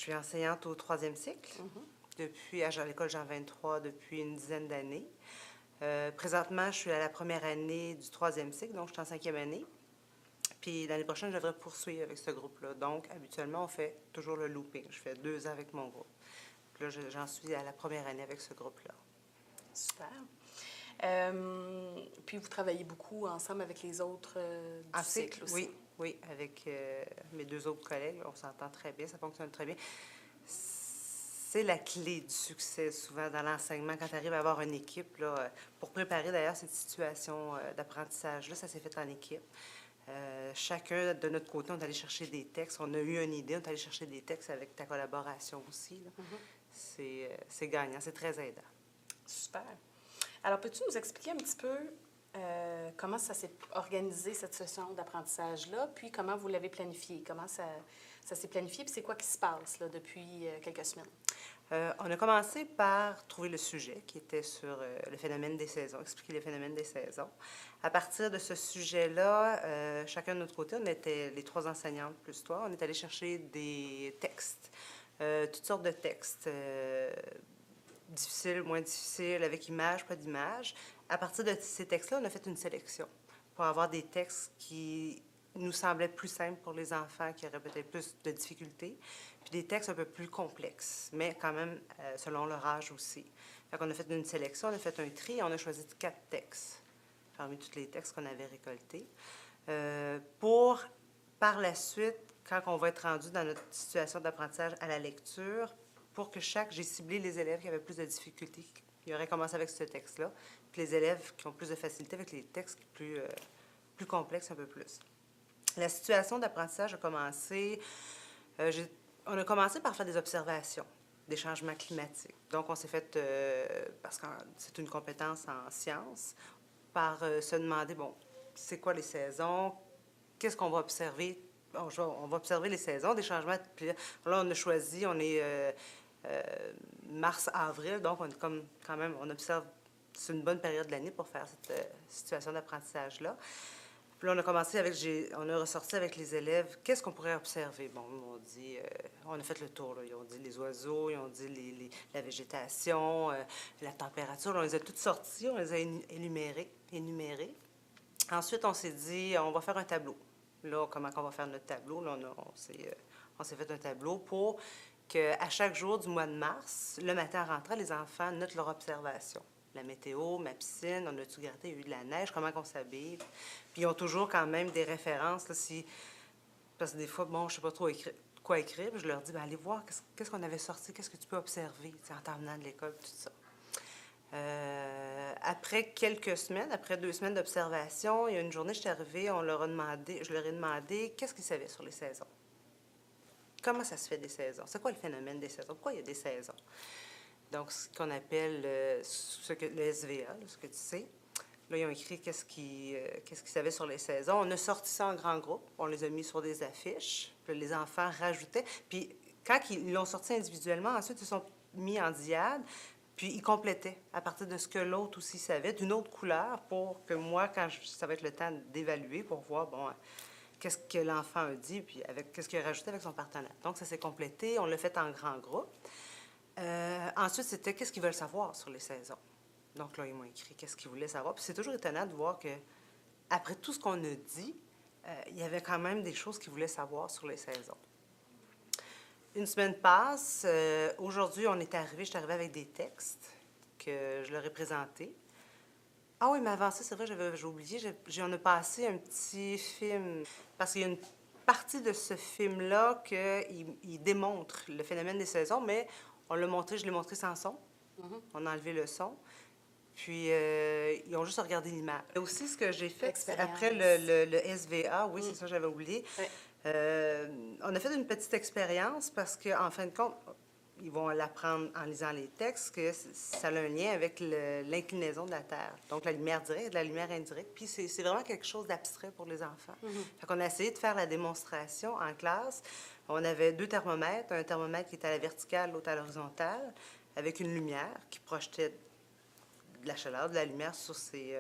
suis enseignante au troisième cycle, depuis, à l'école Jean 23 depuis une dizaine d'années. Présentement, je suis à la première année du troisième cycle, donc je suis en cinquième année. Puis l'année prochaine, je devrais poursuivre avec ce groupe-là. Donc, habituellement, on fait toujours le looping. Je fais 2 ans avec mon groupe. Puis là, j'en suis à la première année avec ce groupe-là. Super. Puis vous travaillez beaucoup ensemble avec les autres du cycle aussi. Oui, oui, avec mes 2 autres collègues, on s'entend très bien, ça fonctionne très bien. C'est la clé du succès, souvent, dans l'enseignement, quand tu arrives à avoir une équipe, là, pour préparer d'ailleurs cette situation d'apprentissage-là, ça s'est fait en équipe. Chacun, de notre côté, on est allé chercher des textes. On a eu une idée, on est allé chercher des textes avec ta collaboration aussi, là. C'est gagnant, c'est très aidant. Super. Alors, peux-tu nous expliquer un petit peu comment ça s'est organisé, cette session d'apprentissage-là, puis comment vous l'avez planifié? Comment ça s'est planifié, puis c'est quoi qui se passe là, depuis quelques semaines? On a commencé par trouver le sujet qui était sur le phénomène des saisons, expliquer le phénomène des saisons. À partir de ce sujet-là, chacun de notre côté, on était les 3 enseignantes plus toi, on est allé chercher des textes, toutes sortes de textes, difficiles, moins difficiles, avec images, pas d'images. À partir de ces textes-là, on a fait une sélection pour avoir des textes qui nous semblaient plus simples pour les enfants qui auraient peut-être plus de difficultés, puis des textes un peu plus complexes, mais quand même selon leur âge aussi. Fait qu'on a fait une sélection, on a fait un tri et on a choisi 4 textes parmi tous les textes qu'on avait récoltés. Pour, par la suite, quand on va être rendu dans notre situation d'apprentissage à la lecture, pour que j'ai ciblé les élèves qui avaient plus de difficultés. Ils auraient commencé avec ce texte-là, puis les élèves qui ont plus de facilité avec les textes plus complexes un peu plus. La situation d'apprentissage a commencé, on a commencé par faire des observations des changements climatiques. Donc, on s'est fait, parce que c'est une compétence en sciences, par se demander, bon, c'est quoi les saisons? Qu'est-ce qu'on va observer? Bon, on va observer les saisons, des changements. Puis là, on a choisi, on est mars-avril, donc on est comme quand même, on observe, c'est une bonne période de l'année pour faire cette situation d'apprentissage-là. Puis là, on a commencé avec, on a ressorti avec les élèves, qu'est-ce qu'on pourrait observer? Bon, on dit, on a fait le tour, là. Ils ont dit les oiseaux, ils ont dit la végétation, la température. On les a toutes sorties, on les a énumérées. Ensuite, on s'est dit, on va faire un tableau. Là, comment on va faire notre tableau? Là, on s'est fait un tableau pour qu'à chaque jour du mois de mars, le matin en rentrant, les enfants notent leur observation. La météo, ma piscine, on a-tu gratté, il y a eu de la neige, comment on s'habille. Puis ils ont toujours quand même des références, là, parce que des fois, bon, je ne sais pas trop quoi écrire, puis je leur dis, bien, allez voir, qu'est-ce qu'on avait sorti, qu'est-ce que tu peux observer, en t'emmenant de l'école, tout ça. Après quelques semaines, après 2 semaines d'observation, il y a une journée, je suis arrivée, je leur ai demandé qu'est-ce qu'ils savaient sur les saisons. Comment ça se fait des saisons? C'est quoi le phénomène des saisons? Pourquoi il y a des saisons? Donc, ce qu'on appelle le SVA, là, ce que tu sais. Là, ils ont écrit qu'est-ce qu'ils savaient sur les saisons. On a sorti ça en grand groupe. On les a mis sur des affiches. Puis les enfants rajoutaient. Puis quand ils l'ont sorti individuellement, ensuite, ils sont mis en diade. Puis ils complétaient à partir de ce que l'autre aussi savait, d'une autre couleur, pour que moi, ça va être le temps d'évaluer, pour voir, bon, qu'est-ce que l'enfant a dit, puis qu'est-ce qu'il a rajouté avec son partenaire. Donc, ça s'est complété. On l'a fait en grand groupe. Ensuite, c'était qu'est-ce qu'ils veulent savoir sur les saisons. Donc là, ils m'ont écrit qu'est-ce qu'ils voulaient savoir. Puis c'est toujours étonnant de voir que après tout ce qu'on a dit, il y avait quand même des choses qu'ils voulaient savoir sur les saisons. Une semaine passe. Aujourd'hui, je suis arrivée avec des textes que je leur ai présentés. Ah oui, mais avant ça, c'est vrai, j'ai oublié, j'en ai passé un petit film, parce qu'il y a une partie de ce film-là qu'il démontre le phénomène des saisons, mais je l'ai montré sans son. On a enlevé le son. Puis, ils ont juste regardé l'image. Et aussi, ce que j'ai fait, après le SVA, oui, c'est ça, j'avais oublié. Ouais. On a fait une petite expérience parce qu'en fin de compte, ils vont l'apprendre en lisant les textes, que ça a un lien avec l'inclinaison de la Terre. Donc, la lumière directe et la lumière indirecte. Puis, c'est vraiment quelque chose d'abstrait pour les enfants. Fait qu'on a essayé de faire la démonstration en classe. On avait 2 thermomètres, un thermomètre qui était à la verticale, l'autre à l'horizontale, avec une lumière qui projetait de la chaleur, de la lumière sur ces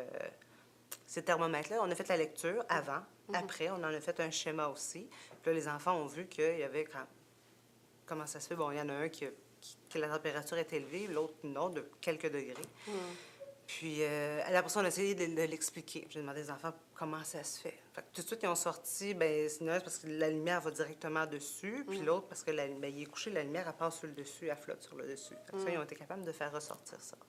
thermomètres-là. On a fait la lecture avant, après, on en a fait un schéma aussi. Puis là, les enfants ont vu qu'il y avait comment ça se fait. Bon, il y en a un que la température est élevée, l'autre non, de quelques degrés. Puis, la personne a essayé de l'expliquer. J'ai demandé aux enfants comment ça se fait. Fait que tout de suite, ils ont sorti, ben c'est une parce que la lumière va directement dessus, puis l'autre parce que il est couché, la lumière, elle passe sur le dessus, elle flotte sur le dessus. Fait que ça, ils ont été capables de faire ressortir ça.